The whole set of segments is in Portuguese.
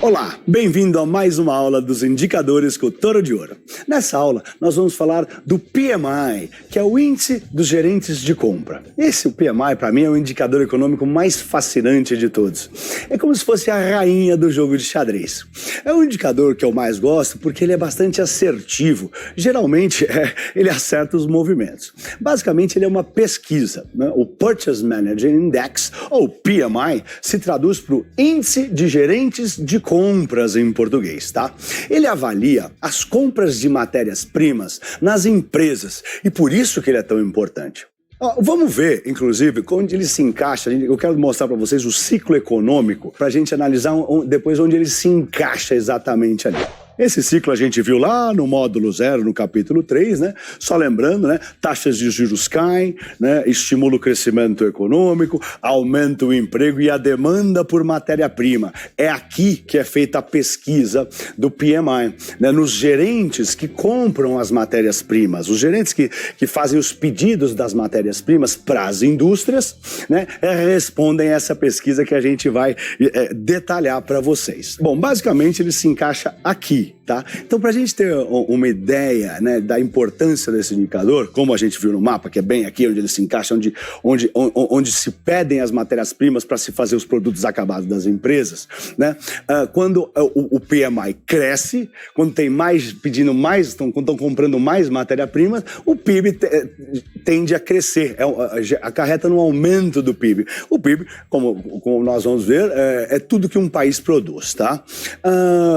Olá, bem-vindo a mais uma aula dos indicadores com o Toro de Ouro. Nessa aula, nós vamos falar do PMI, que é o Índice dos Gerentes de Compra. Esse, o PMI, para mim, é o indicador econômico mais fascinante de todos. É como se fosse a rainha do jogo de xadrez. É um indicador que eu mais gosto porque ele é bastante assertivo. Geralmente, ele acerta os movimentos. Basicamente, ele é uma pesquisa, né? O Purchase Manager Index, ou PMI, se traduz para o Índice de Gerentes de Compras em português, tá? Ele avalia as compras de matérias-primas nas empresas e por isso que ele é tão importante. Vamos ver, inclusive, onde ele se encaixa. Eu quero mostrar para vocês o ciclo econômico para a gente analisar depois onde ele se encaixa exatamente ali. Esse ciclo a gente viu lá no módulo 0, no capítulo 3, né? Só lembrando, né? Taxas de juros caem, né? Estimula o crescimento econômico, aumenta o emprego e a demanda por matéria-prima. É aqui que é feita a pesquisa do PMI, né? Nos gerentes que compram as matérias-primas, os gerentes que fazem os pedidos das matérias-primas para as indústrias, né? Respondem essa pesquisa que a gente vai detalhar para vocês. Bom, basicamente ele se encaixa aqui. Tá? Então, para a gente ter uma ideia, né, da importância desse indicador, como a gente viu no mapa, que é bem aqui onde ele se encaixa, onde se pedem as matérias-primas para se fazer os produtos acabados das empresas, né? Quando o PMI cresce, quando tem mais pedindo mais, quando estão comprando mais matéria-primas, o PIB tende a crescer, acarreta no aumento do PIB. O PIB, como nós vamos ver, é tudo que um país produz, tá?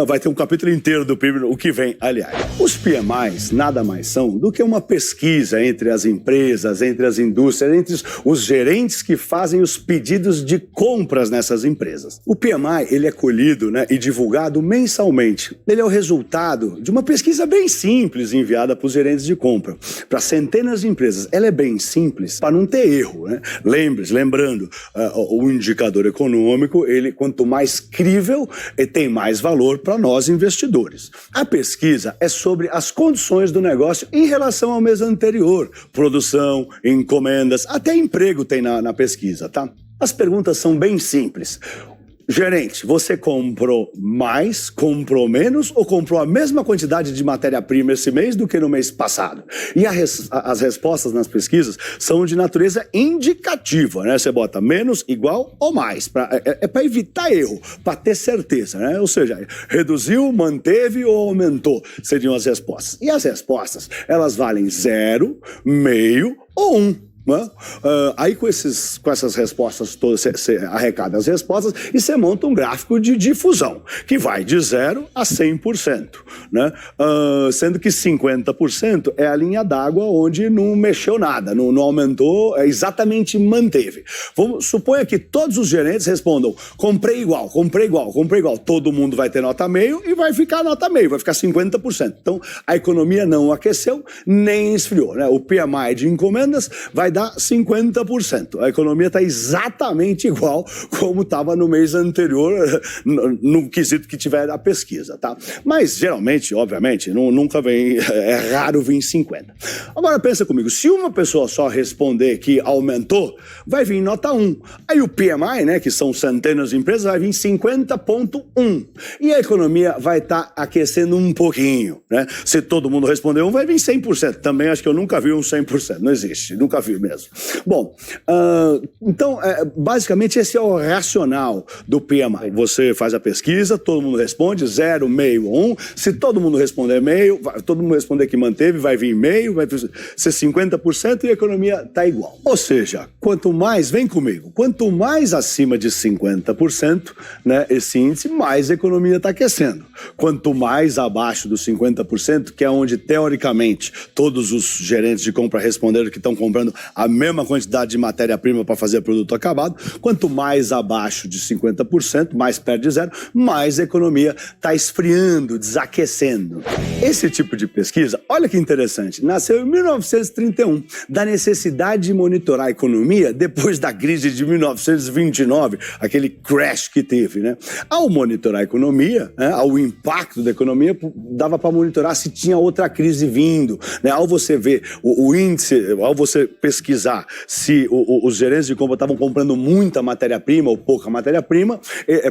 Vai ter um capítulo inteiro do PIB, o que vem, aliás. Os PMIs nada mais são do que uma pesquisa entre as empresas, entre as indústrias, entre os gerentes que fazem os pedidos de compras nessas empresas. O PMI, ele é colhido, né, e divulgado mensalmente. Ele é o resultado de uma pesquisa bem simples enviada para os gerentes de compra, para centenas de empresas. Ela é bem simples para não ter erro, né? Lembrando, o indicador econômico, ele quanto mais crível, tem mais valor para nós investidores. A pesquisa é sobre as condições do negócio em relação ao mês anterior. Produção, encomendas, até emprego tem na pesquisa, tá? As perguntas são bem simples. Gerente, você comprou mais, comprou menos ou comprou a mesma quantidade de matéria-prima esse mês do que no mês passado? E as respostas nas pesquisas são de natureza indicativa, né? Você bota menos, igual ou mais. É para evitar erro, para ter certeza, né? Ou seja, reduziu, manteve ou aumentou, seriam as respostas. E as respostas, elas valem 0, meio ou 1. Aí com essas respostas todas, você arrecada as respostas e você monta um gráfico de difusão, que vai de 0 a 100%, né? Sendo que 50% é a linha d'água onde não mexeu nada, não aumentou, exatamente manteve. Suponha que todos os gerentes respondam, comprei igual, comprei igual, comprei igual. Todo mundo vai ter nota meio e vai ficar nota meio, vai ficar 50%. Então a economia não aqueceu nem esfriou, né? O PMI de encomendas vai dar 50%. A economia está exatamente igual como estava no mês anterior, no quesito que tiver a pesquisa, tá? Mas, geralmente, obviamente, nunca vem, é raro vir 50%. Agora, pensa comigo, se uma pessoa só responder que aumentou, vai vir nota 1. Aí o PMI, né, que são centenas de empresas, vai vir 50,1. E a economia vai estar aquecendo um pouquinho, né? Se todo mundo responder 1, vai vir 100%. Também acho que eu nunca vi um 100%. Não existe, nunca vi mesmo. Bom, então, basicamente esse é o racional do PMI. Você faz a pesquisa, todo mundo responde, 0, meio, 1. Se todo mundo responder meio, todo mundo responder que manteve, vai vir meio, vai ser 50% e a economia está igual. Ou seja, quanto mais, vem comigo, quanto mais acima de 50%, né, esse índice, mais a economia está aquecendo. Quanto mais abaixo dos 50%, que é onde, teoricamente, todos os gerentes de compra responderam que estão comprando a mesma quantidade de matéria-prima para fazer produto acabado, quanto mais abaixo de 50%, mais perto de 0, mais a economia está esfriando, desaquecendo. Esse tipo de pesquisa, olha que interessante, nasceu em 1931, da necessidade de monitorar a economia depois da crise de 1929, aquele crash que teve, né? Ao monitorar a economia, né, ao impacto da economia, dava para monitorar se tinha outra crise vindo, né? Ao você ver o índice, ao você pesquisar pesquisar se os gerentes de compra estavam comprando muita matéria-prima ou pouca matéria-prima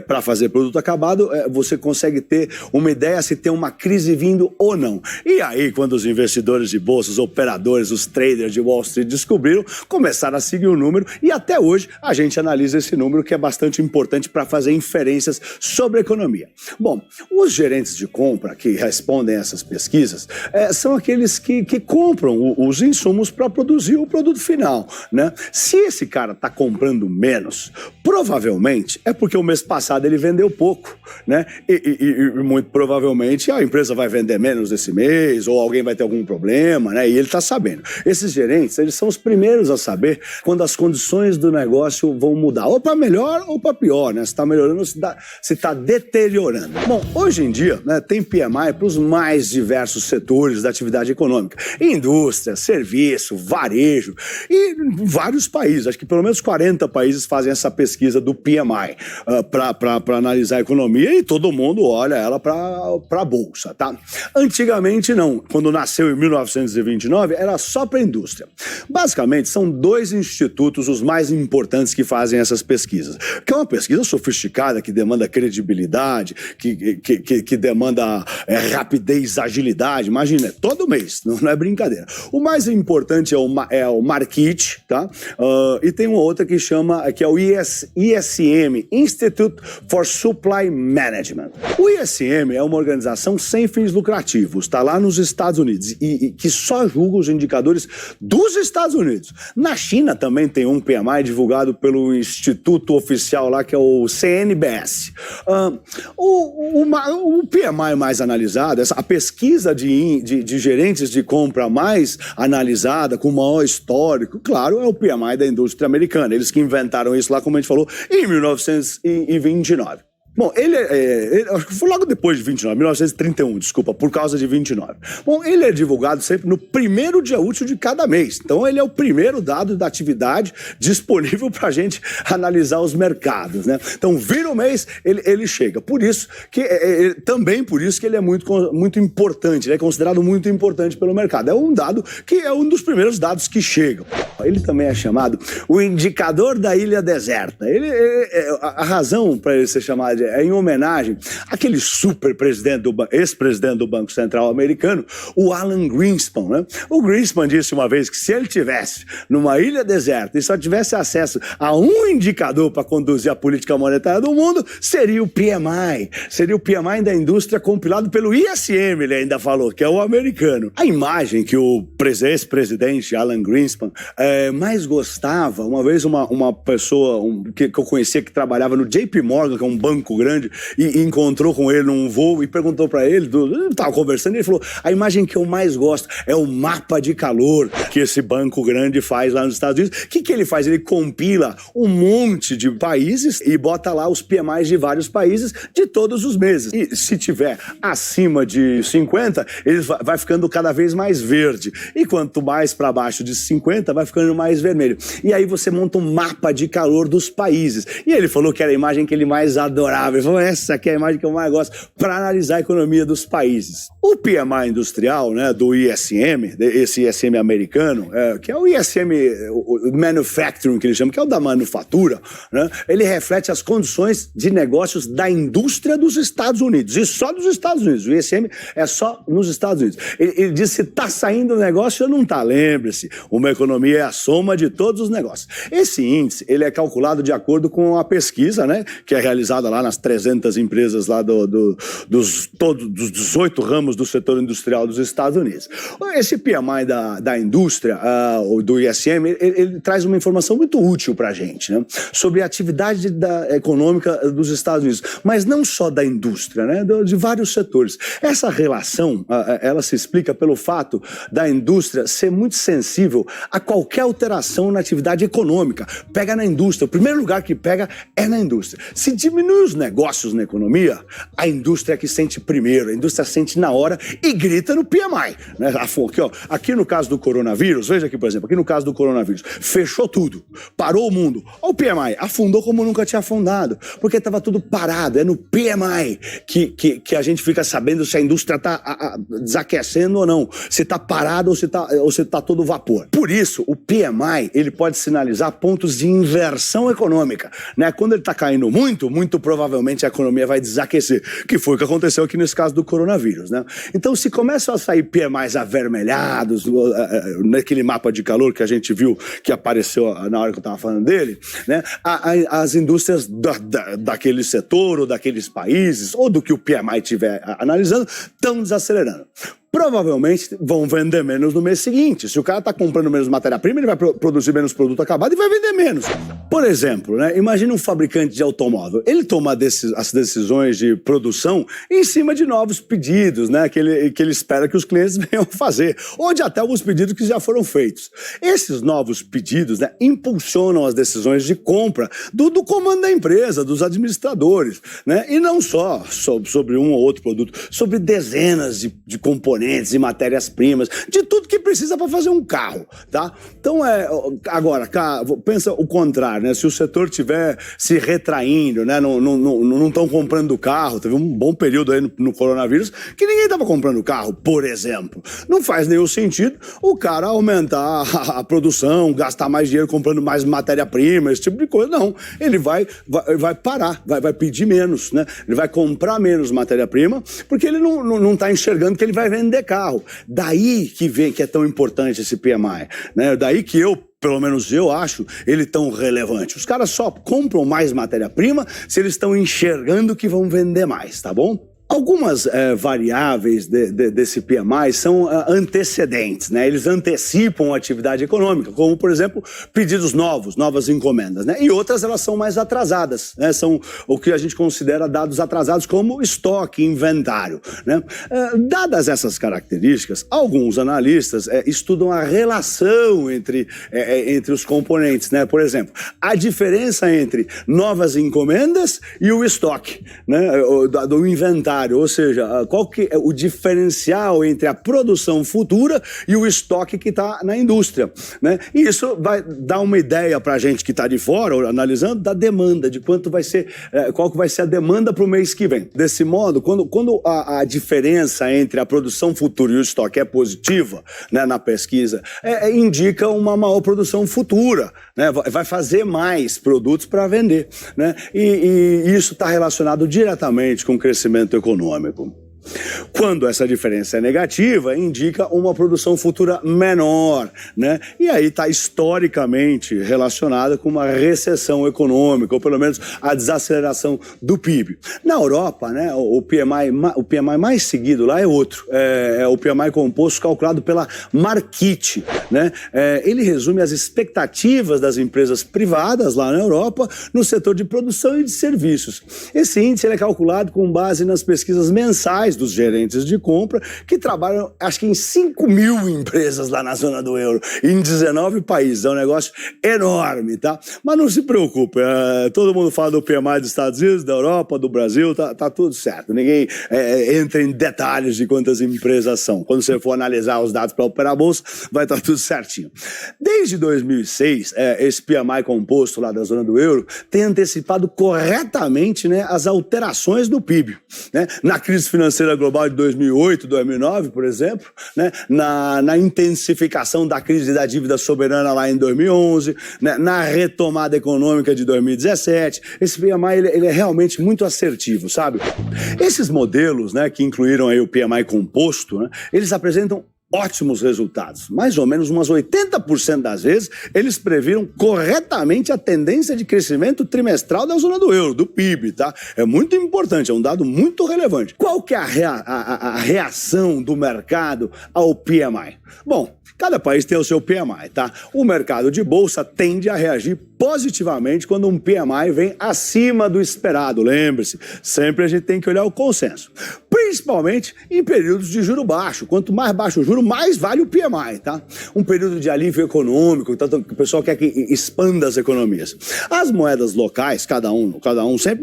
para fazer produto acabado, você consegue ter uma ideia se tem uma crise vindo ou não. E aí, quando os investidores de bolsa, os operadores, os traders de Wall Street descobriram, começaram a seguir o número e até hoje a gente analisa esse número, que é bastante importante para fazer inferências sobre a economia. Bom, os gerentes de compra que respondem a essas pesquisas são aqueles que compram os insumos para produzir o produto final, né? Se esse cara está comprando menos, provavelmente é porque o mês passado ele vendeu pouco, né? E muito provavelmente a empresa vai vender menos esse mês ou alguém vai ter algum problema, né? E ele está sabendo. Esses gerentes, eles são os primeiros a saber quando as condições do negócio vão mudar, ou para melhor ou para pior, né? Se está melhorando ou se está deteriorando. Bom, hoje em dia, né, tem PMI para os mais diversos setores da atividade econômica. Indústria, serviço, varejo e vários países, acho que pelo menos 40 países fazem essa pesquisa do PMI para analisar a economia e todo mundo olha ela para a bolsa, tá? Antigamente não, quando nasceu em 1929 era só para a indústria. Basicamente são dois institutos os mais importantes que fazem essas pesquisas, que é uma pesquisa sofisticada que demanda credibilidade, que demanda rapidez, agilidade, imagina, todo mês, não é brincadeira. O mais importante é o Markit, tá? E tem uma outra que é o ISM, Institute for Supply Management. O ISM é uma organização sem fins lucrativos, está lá nos Estados Unidos e que só julga os indicadores dos Estados Unidos. Na China também tem um PMI divulgado pelo Instituto Oficial lá, que é o CNBS. O PMI mais analisado, a pesquisa de gerentes de compra mais analisada, com maior histórico, claro, é o PMI da indústria americana. Eles que inventaram isso lá, como a gente falou, em 1929. Bom, acho que foi logo depois de 1931, desculpa, por causa de 29. Bom, ele é divulgado sempre no primeiro dia útil de cada mês. Então, ele é o primeiro dado da atividade disponível para a gente analisar os mercados, né? Então, vira o mês, ele chega. Por isso que também por isso que ele é muito importante, ele é considerado muito importante pelo mercado. É um dado que é um dos primeiros dados que chegam. Ele também é chamado o indicador da ilha deserta. A razão para ele ser chamado é em homenagem àquele ex-presidente do Banco Central americano, o Alan Greenspan, né? O Greenspan disse uma vez que se ele tivesse numa ilha deserta e só tivesse acesso a um indicador para conduzir a política monetária do mundo, seria o PMI. Seria o PMI da indústria compilado pelo ISM, ele ainda falou, que é o americano. A imagem que o ex-presidente Alan Greenspan mais gostava, uma vez uma pessoa que eu conhecia que trabalhava no JP Morgan, que é um banco grande, e encontrou com ele num voo e perguntou para ele, estava conversando, e ele falou, a imagem que eu mais gosto é o mapa de calor que esse banco grande faz lá nos Estados Unidos. O que ele faz? Ele compila um monte de países e bota lá os PMIs de vários países de todos os meses. E se tiver acima de 50, ele vai ficando cada vez mais verde. E quanto mais para baixo de 50, vai ficando mais vermelho. E aí você monta um mapa de calor dos países. E ele falou que era a imagem que ele mais adorava. Ele falou, essa aqui é a imagem que eu mais gosto para analisar a economia dos países. O PMI industrial, né, do ISM, esse ISM americano, que é o ISM o Manufacturing, que eles chamam, que é o da manufatura, né, ele reflete as condições de negócios da indústria dos Estados Unidos, e só dos Estados Unidos. O ISM é só nos Estados Unidos. Ele diz se está saindo o negócio ou não está. Lembre-se, uma economia é a soma de todos os negócios. Esse índice, ele é calculado de acordo com a pesquisa, né, que é realizada lá nas 300 empresas lá dos 18 ramos do setor industrial dos Estados Unidos. Esse PMI da indústria, do ISM, ele traz uma informação muito útil para a gente, né, sobre a atividade econômica dos Estados Unidos, mas não só da indústria, né, de vários setores. Essa relação, ela se explica pelo fato da indústria ser muito sensível a qualquer alteração na atividade econômica. Pega na indústria, o primeiro lugar que pega é na indústria. Se diminui os negócios na economia, a indústria é que sente primeiro, a indústria sente na hora e grita no PMI. Né? Aqui no caso do coronavírus, veja aqui, por exemplo, aqui no caso do coronavírus, fechou tudo, parou o mundo. O PMI afundou como nunca tinha afundado, porque estava tudo parado. É no PMI que a gente fica sabendo se a indústria está desaquecendo ou não, se está parado ou se está todo vapor. Por isso, o PMI ele pode sinalizar pontos de inversão econômica. Né? Quando ele está caindo muito provavelmente a economia vai desaquecer, que foi o que aconteceu aqui nesse caso do coronavírus. Né? Então, se começam a sair PMIs avermelhados, naquele mapa de calor que a gente viu que apareceu na hora que eu estava falando dele, né? As indústrias daquele setor ou daqueles países, ou do que o PMI estiver analisando, estão desacelerando. Provavelmente vão vender menos no mês seguinte. Se o cara está comprando menos matéria-prima, ele vai produzir menos produto acabado e vai vender menos. Por exemplo, né, imagine um fabricante de automóvel. Ele toma as decisões de produção em cima de novos pedidos, né, que ele espera que os clientes venham fazer, ou de até alguns pedidos que já foram feitos. Esses novos pedidos, né, impulsionam as decisões de compra do comando da empresa, dos administradores, né, e não só sobre um ou outro produto, sobre dezenas de componentes e matérias-primas, de tudo que precisa para fazer um carro, tá? Então, agora, pensa o contrário, né? Se o setor estiver se retraindo, né? Não estão comprando carro, teve um bom período aí no coronavírus que ninguém estava comprando carro, por exemplo. Não faz nenhum sentido o cara aumentar a produção, gastar mais dinheiro comprando mais matéria-prima, esse tipo de coisa. Não, ele vai parar, vai pedir menos, né? Ele vai comprar menos matéria-prima porque ele não está enxergando que ele vai vender carro. Daí que é tão importante esse PMI, né? Daí que pelo menos eu acho ele tão relevante. Os caras só compram mais matéria-prima se eles estão enxergando que vão vender mais, tá bom? Algumas variáveis desse PMI são antecedentes, né? Eles antecipam a atividade econômica, como, por exemplo, pedidos novas encomendas, né? E outras, elas são mais atrasadas, né? São o que a gente considera dados atrasados, como estoque, inventário, né? Dadas essas características, alguns analistas estudam a relação entre os componentes, né? Por exemplo, a diferença entre novas encomendas e o estoque, né? Do inventário. Ou seja, qual que é o diferencial entre a produção futura e o estoque que está na indústria, né? E isso vai dar uma ideia para a gente que está de fora, analisando, da demanda, de quanto vai ser, qual que vai ser a demanda para o mês que vem. Desse modo, quando a diferença entre a produção futura e o estoque é positiva, né, na pesquisa, indica uma maior produção futura, né? Vai fazer mais produtos para vender, né? E isso está relacionado diretamente com o crescimento econômico. Quando essa diferença é negativa, indica uma produção futura menor, né? E aí está historicamente relacionada com uma recessão econômica, ou pelo menos a desaceleração do PIB. Na Europa, né, o PMI mais seguido lá é outro. É o PMI composto calculado pela Markit, né? Ele resume as expectativas das empresas privadas lá na Europa no setor de produção e de serviços. Esse índice é calculado com base nas pesquisas mensais dos gerentes de compra, que trabalham, acho que em 5.000 empresas lá na zona do euro, em 19 países. É um negócio enorme, tá? Mas não se preocupe, todo mundo fala do PMI dos Estados Unidos, da Europa, do Brasil, tá tudo certo. Ninguém entra em detalhes de quantas empresas são. Quando você for analisar os dados para operar a bolsa, vai estar tudo certinho. Desde 2006, esse PMI composto lá da zona do euro tem antecipado corretamente, né, as alterações do PIB, né? Na crise financeira global de 2008, 2009, por exemplo, né? Na intensificação da crise da dívida soberana lá em 2011, né? Na retomada econômica de 2017, esse PMI ele é realmente muito assertivo, sabe? Esses modelos, né, que incluíram aí o PMI composto, né, eles apresentam ótimos resultados. Mais ou menos umas 80% das vezes, eles previram corretamente a tendência de crescimento trimestral da zona do euro, do PIB, tá? É muito importante, é um dado muito relevante. Qual que é a reação do mercado ao PMI? Bom, cada país tem o seu PMI, tá? O mercado de bolsa tende a reagir positivamente quando um PMI vem acima do esperado. Lembre-se, sempre a gente tem que olhar o consenso. Principalmente em períodos de juro baixo. Quanto mais baixo o juro, mais vale o PMI, tá? Um período de alívio econômico, tanto o pessoal quer que expanda as economias. As moedas locais, cada um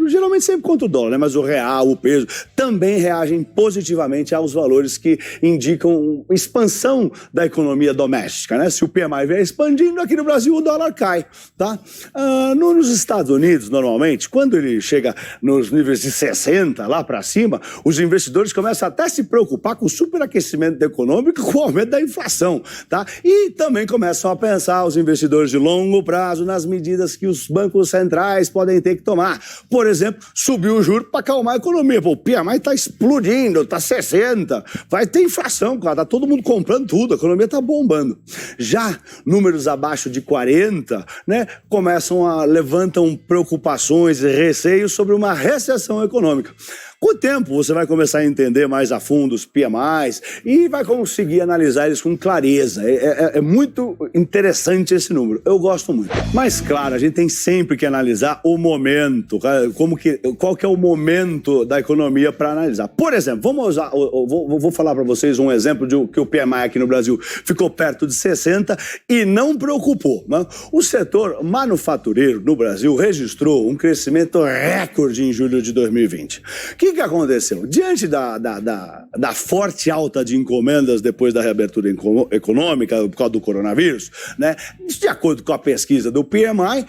geralmente sempre contra o dólar, né? Mas o real, o peso, também reagem positivamente aos valores que indicam expansão da economia doméstica, né? Se o PMI vier expandindo, aqui no Brasil o dólar cai, tá? Nos Estados Unidos, normalmente, quando ele chega nos níveis de 60, lá para cima, os investidores começam até a se preocupar com o superaquecimento econômico, com o aumento da inflação, tá? E também começam a pensar os investidores de longo prazo nas medidas que os bancos centrais podem ter que tomar. Por exemplo, subir o juro para acalmar a economia. Pô, o PMI está explodindo, está 60, vai ter inflação, cara, tá todo mundo comprando tudo, a economia está bombando. Já números abaixo de 40, né, levantam preocupações e receios sobre uma recessão econômica. Com o tempo, você vai começar a entender mais a fundo os PMIs e vai conseguir analisar eles com clareza. É muito interessante esse número. Eu gosto muito. Mas, claro, a gente tem sempre que analisar o momento. Qual que é o momento da economia para analisar. Por exemplo, vou falar para vocês um exemplo de que o PMI aqui no Brasil ficou perto de 60 e não preocupou, né? O setor manufatureiro no Brasil registrou um crescimento recorde em julho de 2020. O que aconteceu? Diante da forte alta de encomendas depois da reabertura econômica por causa do coronavírus, né? De acordo com a pesquisa do PMI,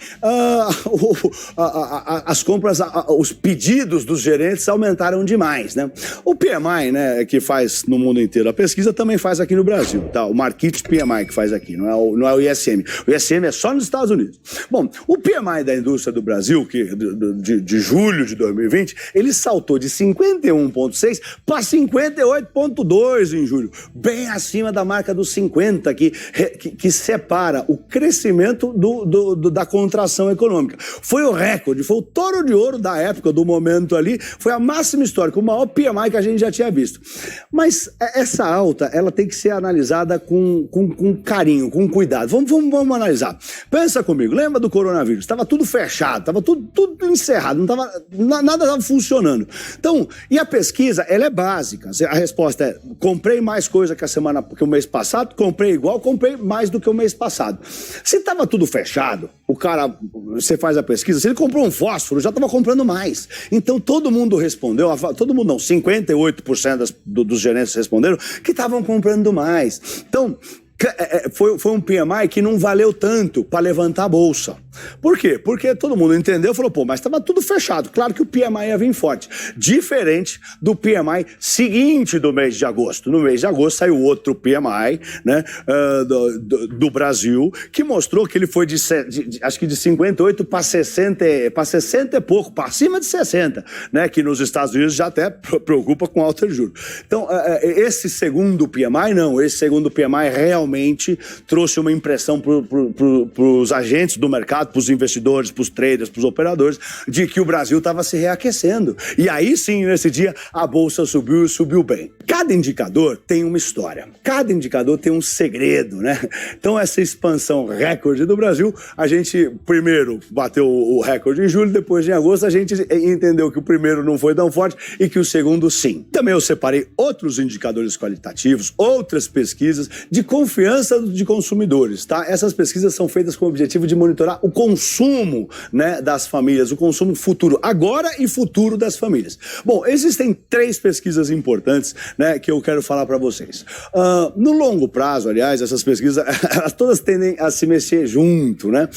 as compras, os pedidos dos gerentes aumentaram demais, né? O PMI, né, que faz no mundo inteiro a pesquisa, também faz aqui no Brasil, tá? O Markit PMI que faz aqui, não é o ISM. O ISM é só nos Estados Unidos. Bom, o PMI da indústria do Brasil, de julho de 2020, ele saltou de 51,6 para 58,2 em julho, bem acima da marca dos 50, que separa o crescimento da contração econômica. Foi o recorde, foi o touro de ouro da época, do momento ali, foi a máxima histórica, o maior PMI que a gente já tinha visto. Mas essa alta, ela tem que ser analisada com carinho, com cuidado. Vamos analisar. Pensa comigo, lembra do coronavírus? Estava tudo fechado, estava tudo encerrado, nada estava funcionando. Então, e a pesquisa, ela é básica. A resposta é, comprei mais coisa que o mês passado, comprei igual, comprei mais do que o mês passado. Se estava tudo fechado, você faz a pesquisa, se ele comprou um fósforo, já estava comprando mais. Então, todo mundo respondeu, 58% dos gerentes responderam que estavam comprando mais. Então, foi um PMI que não valeu tanto para levantar a bolsa. Por quê? Porque todo mundo entendeu e falou, pô, mas estava tudo fechado. Claro que o PMI ia vir forte. Diferente do PMI seguinte do mês de agosto. No mês de agosto saiu outro PMI, né, do Brasil, que mostrou que ele foi acho que de 58 para 60 e pouco, para cima de 60, né, que nos Estados Unidos já até preocupa com alta de juros. Então, esse segundo PMI, esse segundo PMI realmente trouxe uma impressão para os agentes do mercado, para os investidores, para os traders, para os operadores, de que o Brasil estava se reaquecendo. E aí sim, nesse dia, a bolsa subiu e subiu bem. Cada indicador tem uma história, cada indicador tem um segredo, né? Então essa expansão recorde do Brasil, a gente primeiro bateu o recorde em julho, depois em agosto a gente entendeu que o primeiro não foi tão forte e que o segundo sim. Também eu separei outros indicadores qualitativos, outras pesquisas de confiança de consumidores, tá? Essas pesquisas são feitas com o objetivo de monitorar o consumo, né, das famílias, o consumo futuro, agora e futuro das famílias. Bom, existem 3 pesquisas importantes, né, que eu quero falar para vocês. No longo prazo, aliás, essas pesquisas, elas todas tendem a se mexer junto, né?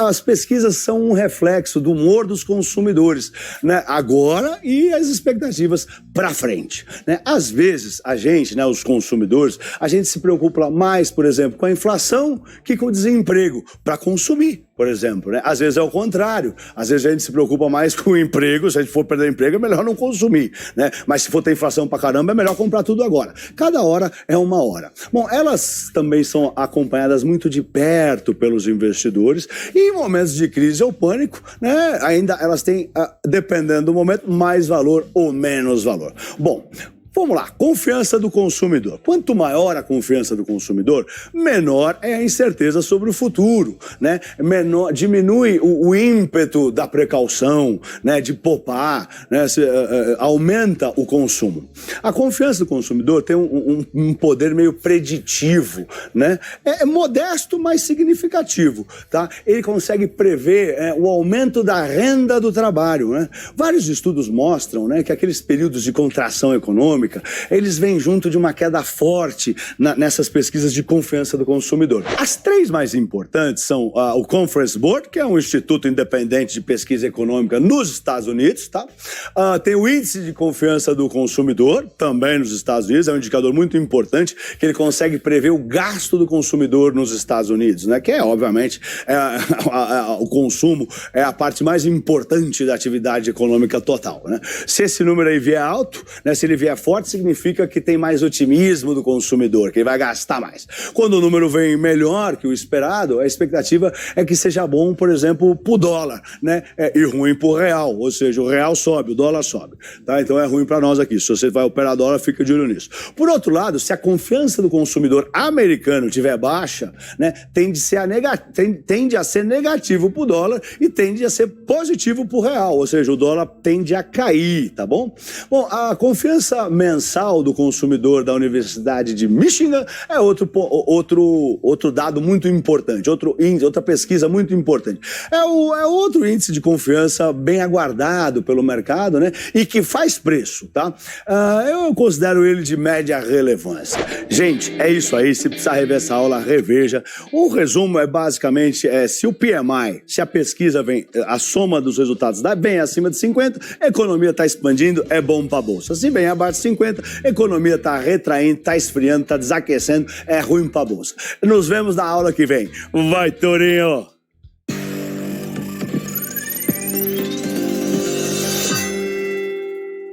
As pesquisas são um reflexo do humor dos consumidores, né, agora e as expectativas para frente, né? Às vezes, a gente, né, os consumidores, a gente se preocupa mais, por exemplo, com a inflação que com o desemprego, para consumir, por exemplo, né? Às vezes é o contrário, às vezes a gente se preocupa mais com o emprego, se a gente for perder o emprego é melhor não consumir, né? Mas se for ter inflação pra caramba é melhor comprar tudo agora. Cada hora é uma hora. Bom, elas também são acompanhadas muito de perto pelos investidores e em momentos de crise ou pânico, né, ainda elas têm, dependendo do momento, mais valor ou menos valor. Bom, Vamos lá, confiança do consumidor. Quanto maior a confiança do consumidor, menor é a incerteza sobre o futuro, né? Diminui o ímpeto da precaução, né? De poupar, né? Aumenta o consumo. A confiança do consumidor tem um poder meio preditivo, né? É modesto, mas significativo, tá? Ele consegue prever o aumento da renda do trabalho, né? Vários estudos mostram, né, que aqueles períodos de contração econômica, eles vêm junto de uma queda forte nessas pesquisas de confiança do consumidor. As três mais importantes são o Conference Board, que é um instituto independente de pesquisa econômica nos Estados Unidos, tá? Tem o Índice de Confiança do Consumidor, também nos Estados Unidos, é um indicador muito importante, que ele consegue prever o gasto do consumidor nos Estados Unidos, né? Que é, obviamente, o consumo é a parte mais importante da atividade econômica total, né? Se esse número aí vier alto, né, se ele vier forte, significa que tem mais otimismo do consumidor, que ele vai gastar mais. Quando o número vem melhor que o esperado, a expectativa é que seja bom, por exemplo, pro dólar, né? E ruim pro real, ou seja, o real sobe, o dólar sobe, tá? Então é ruim para nós aqui. Se você vai operar dólar, fica de olho nisso. Por outro lado, se a confiança do consumidor americano estiver baixa, né, tende a ser negativo pro dólar e tende a ser positivo pro real, ou seja, o dólar tende a cair, tá bom? Bom, a confiança mensal do consumidor da Universidade de Michigan é outro dado muito importante, outra pesquisa muito importante. É outro índice de confiança bem aguardado pelo mercado, né? E que faz preço, tá? Eu considero ele de média relevância. Gente, é isso aí. Se precisar rever essa aula, reveja. O resumo é basicamente, se o PMI, se a pesquisa vem, a soma dos resultados dá bem acima de 50, a economia está expandindo, é bom para a bolsa. Se vem abaixo de 50, a economia está retraindo, está esfriando, está desaquecendo, é ruim para a bolsa. Nos vemos na aula que vem. Vai, Torinho!